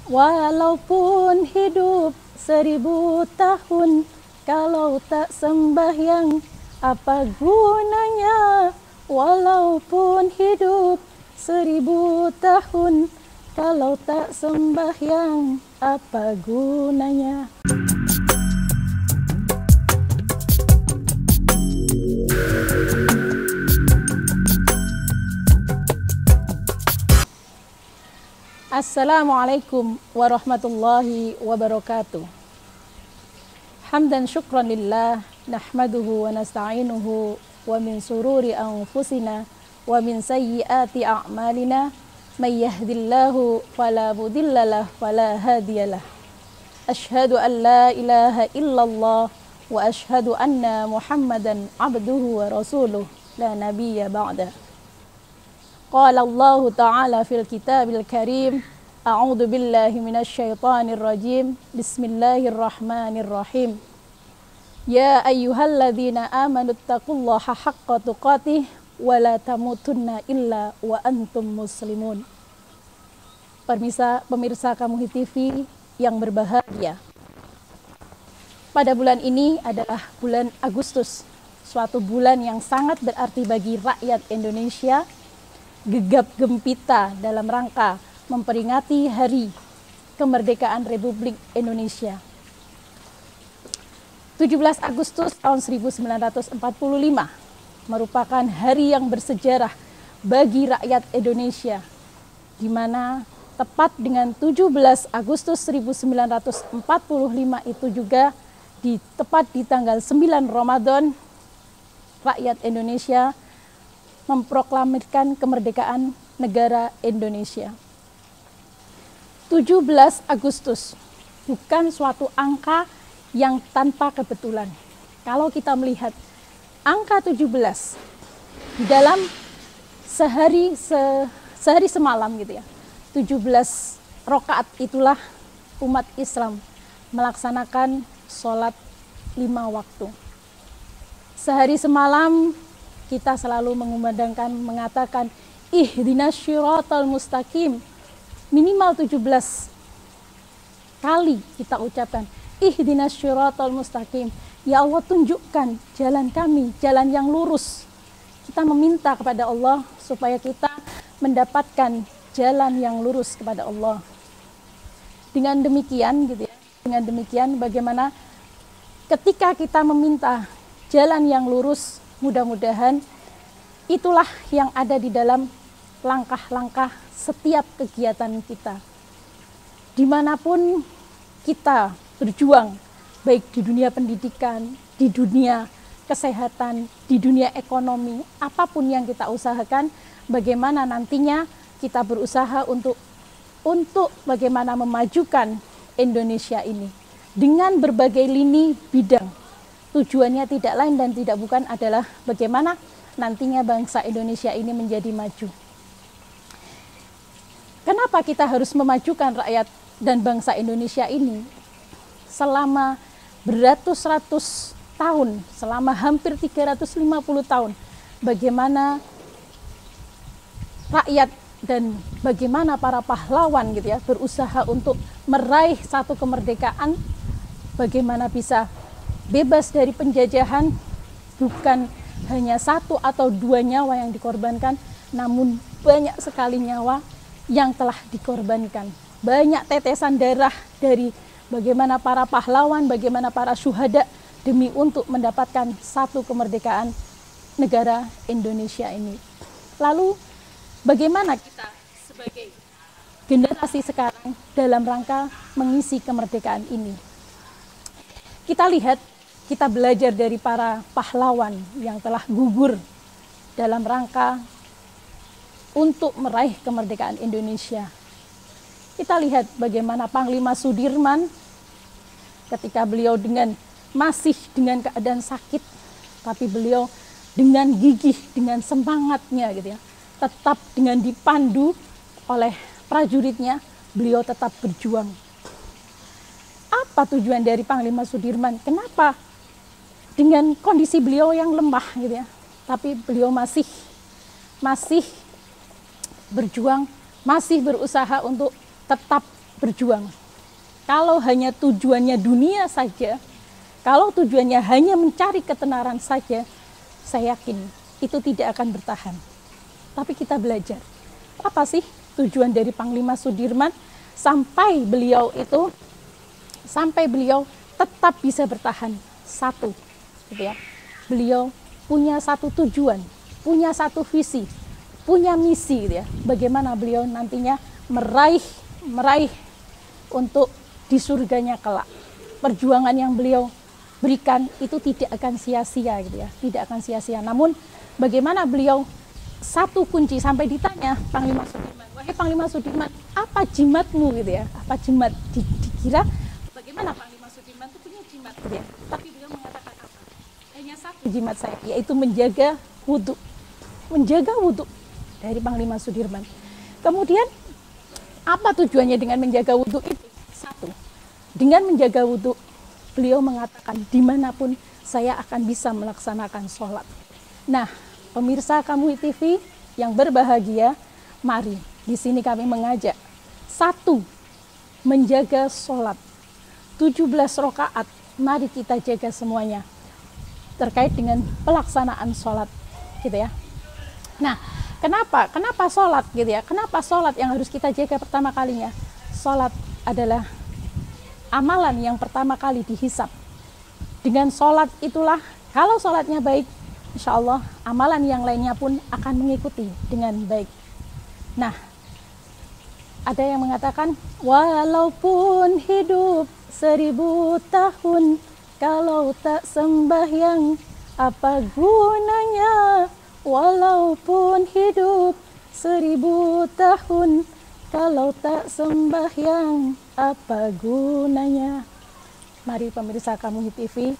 Walaupun hidup 1000 tahun, kalau tak sembahyang, apa gunanya? Walaupun hidup 1000 tahun, kalau tak sembahyang, apa gunanya? Assalamualaikum warahmatullahi wabarakatuh. Hamdan syukran lillah, nahmaduhu wa nasta'inuhu, wa min sururi anfusina, wa min sayyiati a'malina, may yahdillahu fala mudhillalah wa la hadiyalah. Ashhadu an la ilaha illallah wa ashhadu anna Muhammadan abduhu wa rasuluh, la nabiyya ba'da. Qala Allah Ta'ala fil kitabil karim, a'udzu billahi minasy syaithanir rajim, bismillahirrahmanirrahim. Ya ayyuhalladzina amanu taqullaha haqqa tuqatih wa la tamutunna illa wa antum muslimun. Pemirsa Kamuhi TV yang berbahagia. Pada bulan ini adalah bulan Agustus, suatu bulan yang sangat berarti bagi rakyat Indonesia, gegap gempita dalam rangka memperingati Hari Kemerdekaan Republik Indonesia. 17 Agustus tahun 1945 merupakan hari yang bersejarah bagi rakyat Indonesia, di mana tepat dengan 17 Agustus 1945 itu juga tepat di tanggal 9 Ramadan, rakyat Indonesia memproklamirkan kemerdekaan negara Indonesia. 17 Agustus bukan suatu angka yang tanpa kebetulan. Kalau kita melihat angka 17 di dalam sehari semalam gitu ya, 17 rakaat itulah umat Islam melaksanakan sholat 5 waktu. Sehari semalam kita selalu mengatakan ihdinas syiratal mustaqim, minimal 17 kali kita ucapkan ihdinas syiratal mustaqim. Ya Allah, tunjukkan jalan kami, jalan yang lurus. Kita meminta kepada Allah supaya kita mendapatkan jalan yang lurus kepada Allah. Dengan demikian gitu ya, dengan demikian bagaimana ketika kita meminta jalan yang lurus, mudah-mudahan itulah yang ada di dalam langkah-langkah setiap kegiatan kita. Dimanapun kita berjuang, baik di dunia pendidikan, di dunia kesehatan, di dunia ekonomi, apapun yang kita usahakan, bagaimana nantinya kita berusaha untuk bagaimana memajukan Indonesia ini dengan berbagai lini bidang. Tujuannya tidak lain dan tidak bukan adalah bagaimana nantinya bangsa Indonesia ini menjadi maju. Kenapa kita harus memajukan rakyat dan bangsa Indonesia ini? Selama beratus-ratus tahun, selama hampir 350 tahun, bagaimana rakyat dan bagaimana para pahlawan gitu ya berusaha untuk meraih satu kemerdekaan, bagaimana bisa bebas dari penjajahan, bukan hanya 1 atau 2 nyawa yang dikorbankan, namun banyak sekali nyawa yang telah dikorbankan. Banyak tetesan darah dari bagaimana para pahlawan, bagaimana para syuhada demi untuk mendapatkan satu kemerdekaan negara Indonesia ini. Lalu bagaimana kita sebagai generasi sekarang dalam rangka mengisi kemerdekaan ini? Kita lihat, kita belajar dari para pahlawan yang telah gugur dalam rangka untuk meraih kemerdekaan Indonesia. Kita lihat bagaimana Panglima Sudirman ketika beliau masih dengan keadaan sakit, tapi beliau dengan gigih, dengan semangatnya gitu ya, tetap dengan dipandu oleh prajuritnya, beliau tetap berjuang. Apa tujuan dari Panglima Sudirman? Kenapa dengan kondisi beliau yang lemah gitu ya, tapi beliau masih berjuang, masih berusaha untuk tetap berjuang. Kalau hanya tujuannya dunia saja, kalau tujuannya hanya mencari ketenaran saja, saya yakin itu tidak akan bertahan. Tapi kita belajar, apa sih tujuan dari Panglima Sudirman sampai beliau tetap bisa bertahan? Satu, gitu ya. Beliau punya satu tujuan, punya satu visi, punya misi, gitu ya. Bagaimana beliau nantinya meraih untuk di surganya kelak. Perjuangan yang beliau berikan itu tidak akan sia-sia, gitu ya, tidak akan sia-sia. Namun bagaimana beliau, satu kunci sampai ditanya Panglima Sudirman, wahai Panglima Sudirman, apa jimatmu, gitu ya, apa jimat? Dikira bagaimana Panglima Sudirman itu punya jimat, gitu ya. Tapi beliau mengatakan apa? Hanya satu jimat saya, yaitu menjaga wudhu. Menjaga wudhu dari Panglima Sudirman. Kemudian apa tujuannya dengan menjaga wudhu itu? Satu, dengan menjaga wudhu beliau mengatakan dimanapun saya akan bisa melaksanakan sholat. Nah, pemirsa Kamuy TV yang berbahagia, mari di sini kami mengajak, satu, menjaga sholat 17 rakaat. Mari kita jaga semuanya terkait dengan pelaksanaan sholat, gitu ya. Nah, kenapa sholat, gitu ya? Kenapa sholat yang harus kita jaga pertama kalinya? Sholat adalah amalan yang pertama kali dihisap. Dengan sholat itulah, kalau sholatnya baik, insya Allah amalan yang lainnya pun akan mengikuti dengan baik. Nah, ada yang mengatakan, walaupun hidup 1000 tahun, kalau tak sembahyang, apa gunanya? Walaupun hidup 1000 tahun, kalau tak sembahyang, apa gunanya? Mari pemirsa Kamuy TV,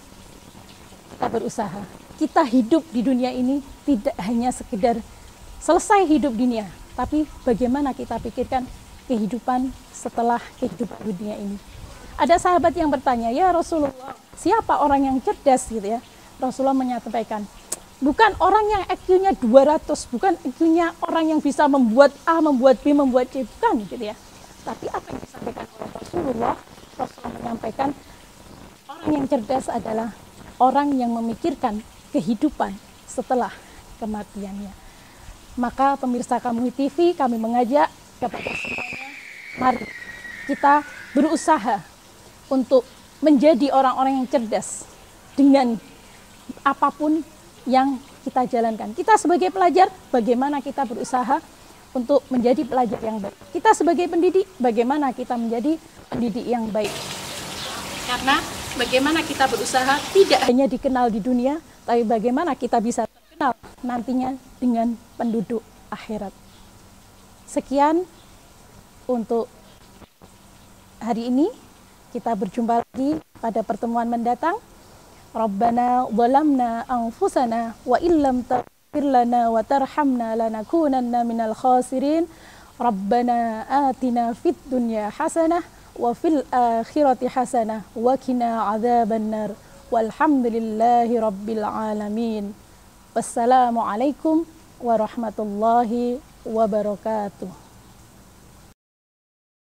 kita berusaha. Kita hidup di dunia ini tidak hanya sekedar selesai hidup dunia, tapi bagaimana kita pikirkan kehidupan setelah kehidupan dunia ini. Ada sahabat yang bertanya, ya Rasulullah, siapa orang yang cerdas, gitu ya? Rasulullah menyampaikan, bukan orang yang IQ-nya 200, bukan IQ-nya orang yang bisa membuat A, membuat B, membuat C, bukan, gitu ya. Tapi apa yang disampaikan oleh Rasulullah? Rasulullah menyampaikan, orang yang cerdas adalah orang yang memikirkan kehidupan setelah kematiannya. Maka pemirsa Kamuy TV, kami mengajak kepada semuanya, mari kita berusaha untuk menjadi orang-orang yang cerdas dengan apapun yang kita jalankan. Kita sebagai pelajar, bagaimana kita berusaha untuk menjadi pelajar yang baik. Kita sebagai pendidik, bagaimana kita menjadi pendidik yang baik. Karena bagaimana kita berusaha tidak hanya dikenal di dunia, tapi bagaimana kita bisa terkenal nantinya dengan penduduk akhirat. Sekian untuk hari ini. Kita berjumpa lagi pada pertemuan mendatang. Rabbana zalamna anfusana wa illam taghfir lana wa tarhamna lanakunanna minal khasirin. Rabbana atina fid dunya hasanah wa fil akhirati hasanah wa qina adzabannar. Walhamdulillahi rabbil alamin. Wassalamualaikum warahmatullahi wabarakatuh.